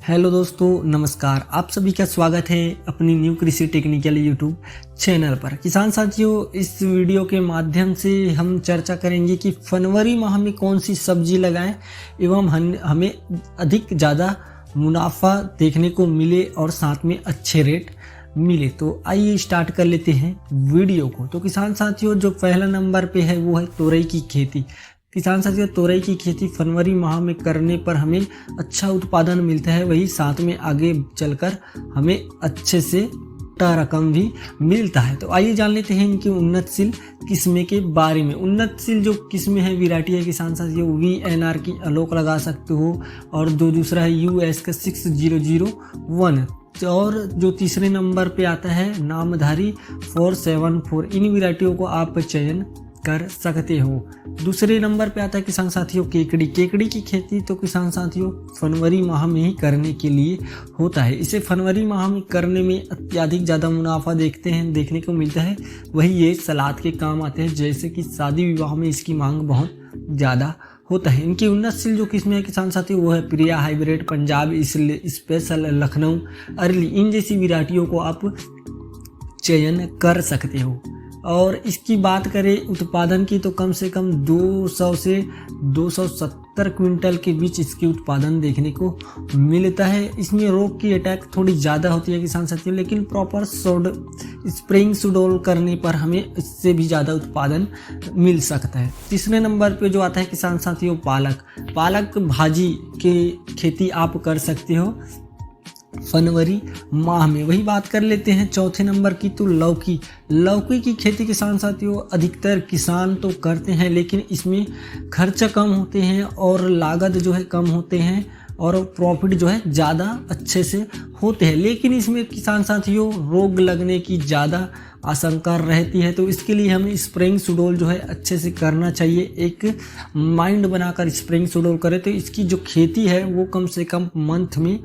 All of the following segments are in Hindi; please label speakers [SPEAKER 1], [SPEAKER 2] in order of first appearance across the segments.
[SPEAKER 1] हेलो दोस्तों, नमस्कार। आप सभी का स्वागत है अपनी न्यू कृषि टेक्निकल यूट्यूब चैनल पर। किसान साथियों, इस वीडियो के माध्यम से हम चर्चा करेंगे कि फरवरी माह में कौन सी सब्जी लगाएं एवं हमें अधिक ज़्यादा मुनाफा देखने को मिले और साथ में अच्छे रेट मिले। तो आइए स्टार्ट कर लेते हैं वीडियो को। तो किसान साथियों, जो पहला नंबर पे है वो है तोरई की खेती। किसान साथियों, तोरई की खेती फरवरी माह में करने पर हमें अच्छा उत्पादन मिलता है, वही साथ में आगे चलकर हमें अच्छे से रकम भी मिलता है। तो आइए जान लेते हैं इनकी उन्नतशील किस्में के बारे में। उन्नतशील जो किस्में हैं, वैरायटी है किसान साथियों, VNR की आलोक लगा सकते हो, और दूसरा है US का 6001, और जो तीसरे नंबर पे आता है नामधारी 474। इन वैरायटियों को आप चयन कर सकते हो। दूसरे नंबर पे आता है किसान साथियों केकड़ी। केकड़ी की खेती तो किसान साथियों फरवरी माह में ही करने के लिए होता है। इसे फरवरी माह में करने में अत्यधिक ज़्यादा मुनाफा देखने को मिलता है। वही ये सलाद के काम आते हैं, जैसे कि शादी विवाह में इसकी मांग बहुत ज़्यादा होता है। इनकी उन्नतशील जो किस्में है किसान साथियों वो है Priya hybrid, Punjab special, Lucknow early. इन जैसी वैरायटियों को आप चयन कर सकते हो। और इसकी बात करें उत्पादन की, तो कम से कम 200 से 270 क्विंटल के बीच इसकी उत्पादन देखने को मिलता है। इसमें रोग की अटैक थोड़ी ज़्यादा होती है किसान साथियों, लेकिन प्रॉपर स्प्रेइंग सुडोल करने पर हमें इससे भी ज़्यादा उत्पादन मिल सकता है। तीसरे नंबर पे जो आता है किसान साथियों पालक भाजी की खेती आप कर सकते हो फरवरी माह में। वही बात कर लेते हैं चौथे नंबर की, तो लौकी की खेती किसान साथियों अधिकतर किसान तो करते हैं, लेकिन इसमें खर्चा कम होते हैं और लागत जो है कम होते हैं और प्रॉफिट जो है ज़्यादा अच्छे से होते हैं। लेकिन इसमें किसान साथियों रोग लगने की ज़्यादा आशंका रहती है, तो इसके लिए हमें स्प्रेइंग सुडोल जो है अच्छे से करना चाहिए। एक माइंड बनाकर स्प्रेइंग सुडोल करें तो इसकी जो खेती है वो कम से कम मंथ में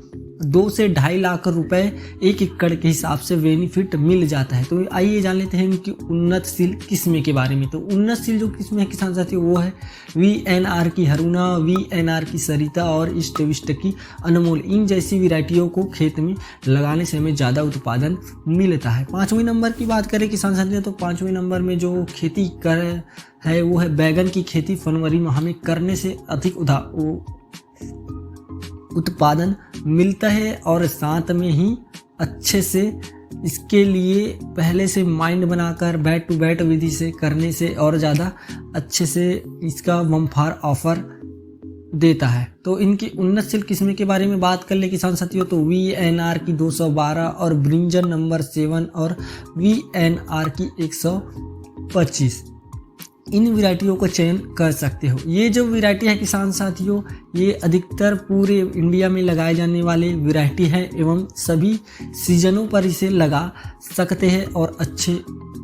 [SPEAKER 1] 2 से 2.5 लाख रुपए 1 एकड़ के हिसाब से बेनिफिट मिल जाता है। तो आइए जान लेते हैं इनकी उन्नतशील किस्में के बारे में। तो उन्नतशील जो किस्में है किसान साथियों वो है VNR की हरुणा, VNR की सरिता और ईस्ट वेस्ट की अनमोल। इन जैसी वैरायटियों को खेत में लगाने से हमें ज़्यादा उत्पादन मिलता है। 5वें नंबर की बात करें किसान साथियों, तो 5वें नंबर में जो खेती है वो है बैगन की खेती। फरवरी माह में करने से अधिक उत्पादन मिलता है और साथ में ही अच्छे से इसके लिए पहले से माइंड बनाकर बैट टू बैट विधि से करने से और ज़्यादा अच्छे से इसका बम्फार ऑफर देता है। तो इनकी उन्नतशील किस्में के बारे में बात कर ले किसान साथियों, तो VNR की 212 और ब्रिंजल नंबर 7 और VNR की 125। इन वैरायटियों का चयन कर सकते हो। ये जो वैरायटी है किसान साथियों ये अधिकतर पूरे इंडिया में लगाए जाने वाले वैरायटी है एवं सभी सीजनों पर इसे लगा सकते हैं और अच्छे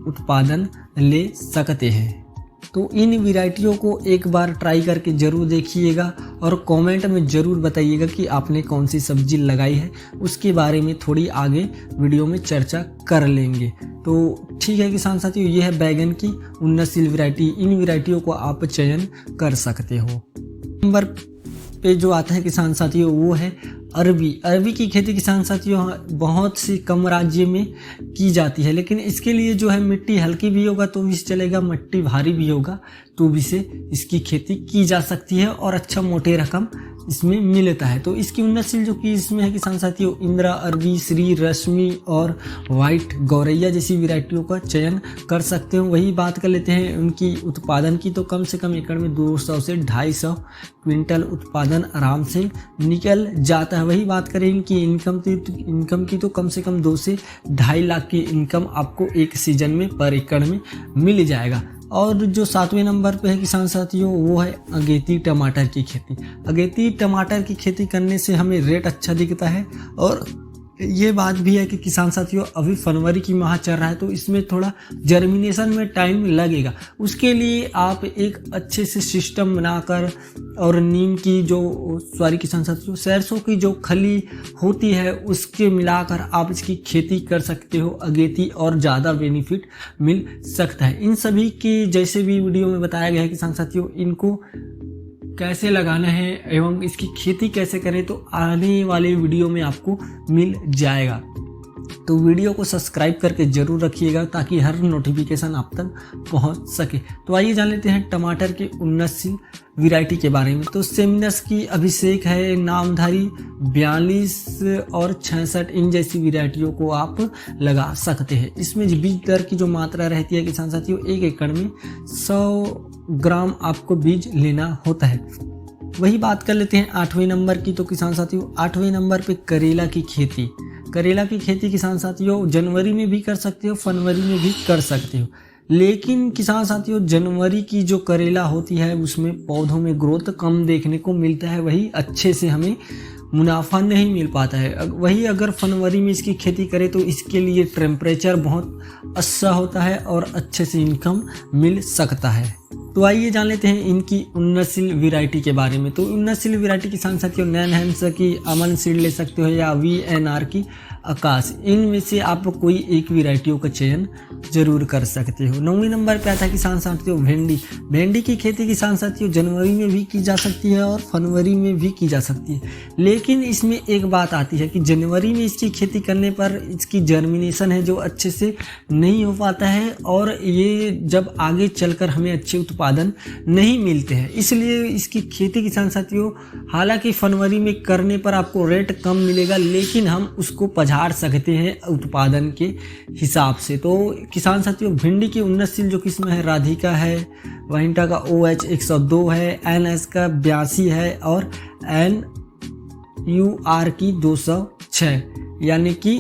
[SPEAKER 1] उत्पादन ले सकते हैं। तो इन वैरायटियों को एक बार ट्राई करके ज़रूर देखिएगा और कमेंट में ज़रूर बताइएगा कि आपने कौन सी सब्जी लगाई है। उसके बारे में थोड़ी आगे वीडियो में चर्चा कर लेंगे। तो ठीक है किसान साथियों, ये है बैगन की उन्नतशील वैरायटी। इन वैरायटियों को आप चयन कर सकते हो। नंबर पे जो आता है किसान साथियों वो है अरबी की खेती किसान साथियों बहुत सी कम राज्य में की जाती है, लेकिन इसके लिए जो है मिट्टी हल्की भी होगा तो भी चलेगा, मिट्टी भारी भी होगा तो भी से इसकी खेती की जा सकती है और अच्छा मोटे रकम इसमें मिलता है। तो इसकी उन्नतशील जो कि इसमें है किसान साथियों इंदिरा अरबी, श्री रश्मि और वाइट गौरैया जैसी वैरायटियों का चयन कर सकते हो। वही बात कर लेते हैं उनकी उत्पादन की, तो कम से कम एकड़ में 200 से 250 क्विंटल उत्पादन आराम से निकल जाता है। वही बात करें इनकी इनकम की, तो कम से कम 2 से 2.5 लाख की इनकम आपको एक सीजन में पर एकड़ में मिल जाएगा। और जो 7वें नंबर पे है किसान साथियों वो है अगेती टमाटर की खेती। अगेती टमाटर की खेती करने से हमें रेट अच्छा दिखता है और ये बात भी है कि किसान साथियों अभी फरवरी की माह चल रहा है तो इसमें थोड़ा जर्मिनेशन में टाइम लगेगा। उसके लिए आप एक अच्छे से सिस्टम बनाकर और नीम की किसान साथियों सरसों की जो खली होती है उसके मिलाकर आप इसकी खेती कर सकते हो अगेती, और ज़्यादा बेनिफिट मिल सकता है। इन सभी की जैसे भी वीडियो में बताया गया है किसान साथियों, इनको कैसे लगाना है एवं इसकी खेती कैसे करें तो आने वाले वीडियो में आपको मिल जाएगा। तो वीडियो को सब्सक्राइब करके जरूर रखिएगा ताकि हर नोटिफिकेशन आप तक पहुंच सके। तो आइए जान लेते हैं टमाटर के उन्नतशील वैरायटी के बारे में। तो सेमिनस की अभिषेक है, नामधारी 42 और 66 इन जैसी वैरायटियों को आप लगा सकते हैं। इसमें बीज दर की जो मात्रा रहती है किसान साथियों, 1 एकड़ में 100 ग्राम आपको बीज लेना होता है। वही बात कर लेते हैं 8वें नंबर की। तो किसान साथियों 8वें नंबर पे करेला की खेती। करेला की खेती किसान साथियों जनवरी में भी कर सकते हो, फरवरी में भी कर सकते हो। लेकिन किसान साथियों जनवरी की जो करेला होती है उसमें पौधों में ग्रोथ कम देखने को मिलता है, वही अच्छे से हमें मुनाफा नहीं मिल पाता है। वही अगर फरवरी में इसकी खेती करें तो इसके लिए टेम्परेचर बहुत अच्छा होता है और अच्छे से इनकम मिल सकता है। तो आइए जान लेते हैं इनकी उन्नतशील वैरायटी के बारे में। तो उन्नतशील वैरायटी किसान साथियों नैनहैम्स की अमन सीड ले सकते हो या VNR की आकाश, इनमें से आप कोई एक वैरायटियों का चयन जरूर कर सकते हो। 9वें नंबर पे आता है किसान साथियों भेंडी। भेंडी की खेती किसान साथियों जनवरी में भी की जा सकती है और फरवरी में भी की जा सकती है। लेकिन इसमें एक बात आती है कि जनवरी में इसकी खेती करने पर इसकी जर्मिनेशन है जो अच्छे से नहीं हो पाता है और ये जब आगे चलकर हमें अच्छे उत्पादन नहीं मिलते हैं। इसलिए इसकी खेती किसान साथियों हालांकि फरवरी में करने पर आपको रेट कम मिलेगा, लेकिन हम उसको पछाड़ सकते हैं उत्पादन के हिसाब से। तो किसान साथियों भिंडी की उन्नतशील जो किस्म है राधिका है, वहिंटा का OH 102 है, NS का 82 है और NUR की 206, यानी कि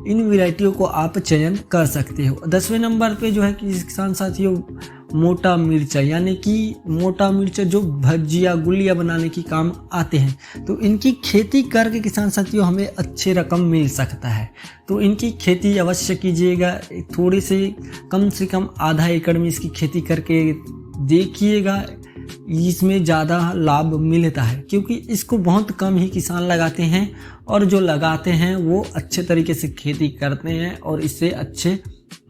[SPEAKER 1] इन वैरायटियों को आप चयन कर सकते हो। 10वें नंबर पे जो है कि किसान साथियों मोटा मिर्चा, यानी कि मोटा मिर्चा जो भजिया गुलिया बनाने की काम आते हैं। तो इनकी खेती करके किसान साथियों हमें अच्छे रकम मिल सकता है। तो इनकी खेती अवश्य कीजिएगा। थोड़ी से कम आधा एकड़ में इसकी खेती करके देखिएगा, इसमें ज़्यादा लाभ मिलता है क्योंकि इसको बहुत कम ही किसान लगाते हैं और जो लगाते हैं वो अच्छे तरीके से खेती करते हैं और इससे अच्छे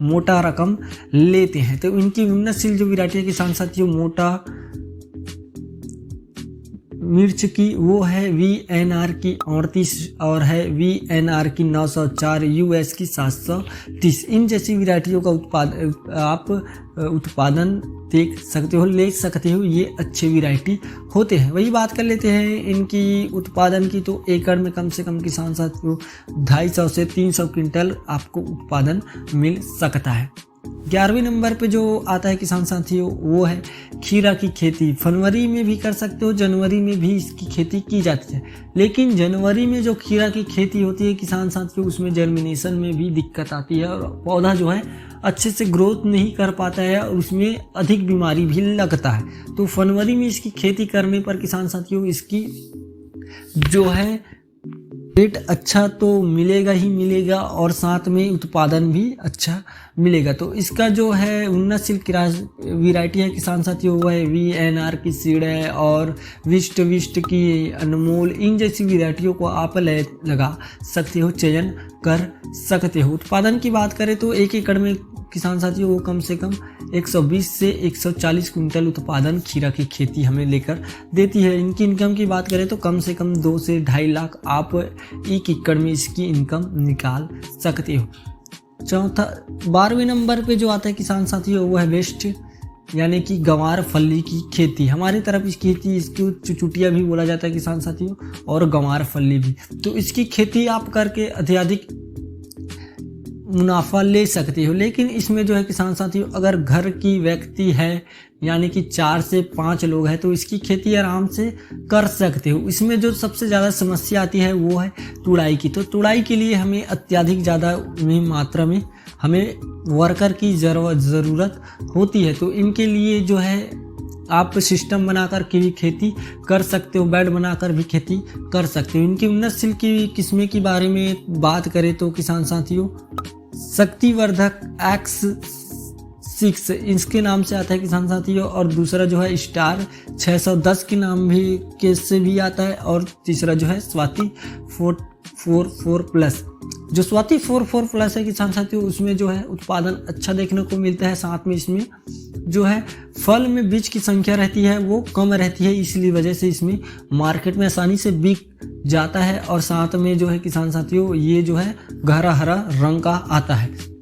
[SPEAKER 1] मोटा रकम लेते हैं। तो इनकी उन्नतशील जो वैरायटी है किसान साथियों मोटा मिर्च की वो है VNR की 38 और है VNR की 904, US की 730। इन जैसी वैरायटियों का आप उत्पादन देख सकते हो, ले सकते हो। ये अच्छे वैरायटी होते हैं। वही बात कर लेते हैं इनकी उत्पादन की। तो एकड़ में कम से कम किसान साथियों 250 से 300 क्विंटल आपको उत्पादन मिल सकता है। 11वें नंबर पे जो आता है किसान साथियों वो है खीरा की खेती। फरवरी में भी कर सकते हो, जनवरी में भी इसकी खेती की जाती है। लेकिन जनवरी में जो खीरा की खेती होती है किसान साथियों उसमें जर्मिनेशन में भी दिक्कत आती है और पौधा जो है अच्छे से ग्रोथ नहीं कर पाता है और उसमें अधिक बीमारी भी लगता है। तो फरवरी में इसकी खेती करने पर किसान साथियों इसकी जो है रेट अच्छा तो मिलेगा ही मिलेगा और साथ में उत्पादन भी अच्छा मिलेगा। तो इसका जो है उन्नतशील वैरायटी है किसान साथियों वो है VNR की सीड है और विष्ट की अनमोल, इन जैसी वैरायटियों को आप लगा सकते हो, चयन कर सकते हो। उत्पादन की बात करें तो 1 एकड़ में किसान साथियों वो कम से कम 120 से 140 क्विंटल उत्पादन खीरा की खेती हमें लेकर देती है। इनकी इनकम की बात करें तो कम से कम 2 से 2.5 लाख आप 1 एकड़ में इसकी इनकम निकाल सकते हो। 12वें नंबर पे जो आता है किसान साथियों वो है वेस्ट, यानी कि गंवार फली की खेती। हमारी तरफ इसकी खेती इसको चुचुटिया भी बोला जाता है किसान साथियों और गंवार फली भी। तो इसकी खेती आप करके अत्यधिक मुनाफा ले सकते हो। लेकिन इसमें जो है किसान साथियों अगर घर की व्यक्ति है यानी कि 4 से 5 लोग हैं तो इसकी खेती आराम से कर सकते हो। इसमें जो सबसे ज़्यादा समस्या आती है वो है तुड़ाई की। तो तुड़ाई के लिए हमें अत्यधिक ज़्यादा मात्रा में हमें वर्कर की ज़रूरत होती है। तो इनके लिए जो है आप सिस्टम बनाकर के भी खेती कर सकते हो, बेड बनाकर भी खेती कर सकते हो। इनकी उन्नतशील की किस्में के बारे में बात करें तो किसान साथियों शक्तिवर्धक 6 इसके नाम से आता है किसान साथियों, और दूसरा जो है स्टार 610 के नाम भी के से भी आता है, और तीसरा जो है स्वाति 444 प्लस। जो स्वाति 44 प्लस है किसान साथियों, उसमें जो है उत्पादन अच्छा देखने को मिलता है, साथ में इसमें जो है फल में बीज की संख्या रहती है वो कम रहती है, इसलिए वजह से इसमें मार्केट में आसानी से बिक जाता है, और साथ में जो है किसान साथियों ये जो है गहरा हरा रंग का आता है।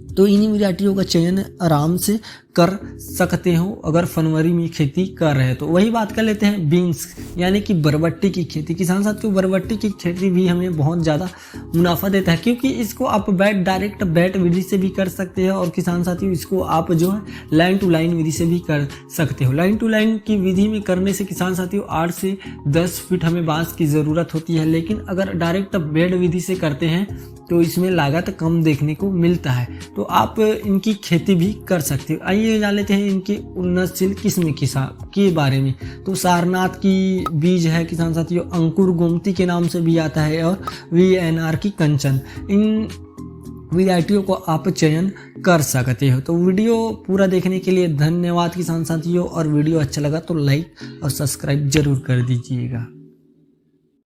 [SPEAKER 1] तो इन्हीं वैरायटियों का चयन आराम से कर सकते हो अगर फरवरी में खेती कर रहे हैं। तो वही बात कर लेते हैं बीन्स यानी कि बरबट्टी की खेती। किसान साथियों बरबट्टी की खेती भी हमें बहुत ज़्यादा मुनाफा देता है, क्योंकि इसको आप डायरेक्ट बैट विधि से भी कर सकते हैं, और किसान साथियों इसको आप जो है लाइन टू लाइन विधि से भी कर सकते हो। लाइन टू लाइन की विधि में करने से किसान साथियों 8 से 10 फीट हमें बांस की ज़रूरत होती है, लेकिन अगर डायरेक्ट बेड विधि से करते हैं तो इसमें लागत कम देखने को मिलता है। तो आप इनकी खेती भी कर सकते हो। आइए जान लेते हैं इनकी उन्नतशील किस्म के बारे में। तो सारनाथ की बीज है किसान साथियों, अंकुर गोमती के नाम से भी आता है, और VNR की कंचन, इन वैरायटियों को आप चयन कर सकते हो। तो वीडियो पूरा देखने के लिए धन्यवाद किसान साथियों, और वीडियो अच्छा लगा तो लाइक और सब्सक्राइब जरूर कर दीजिएगा।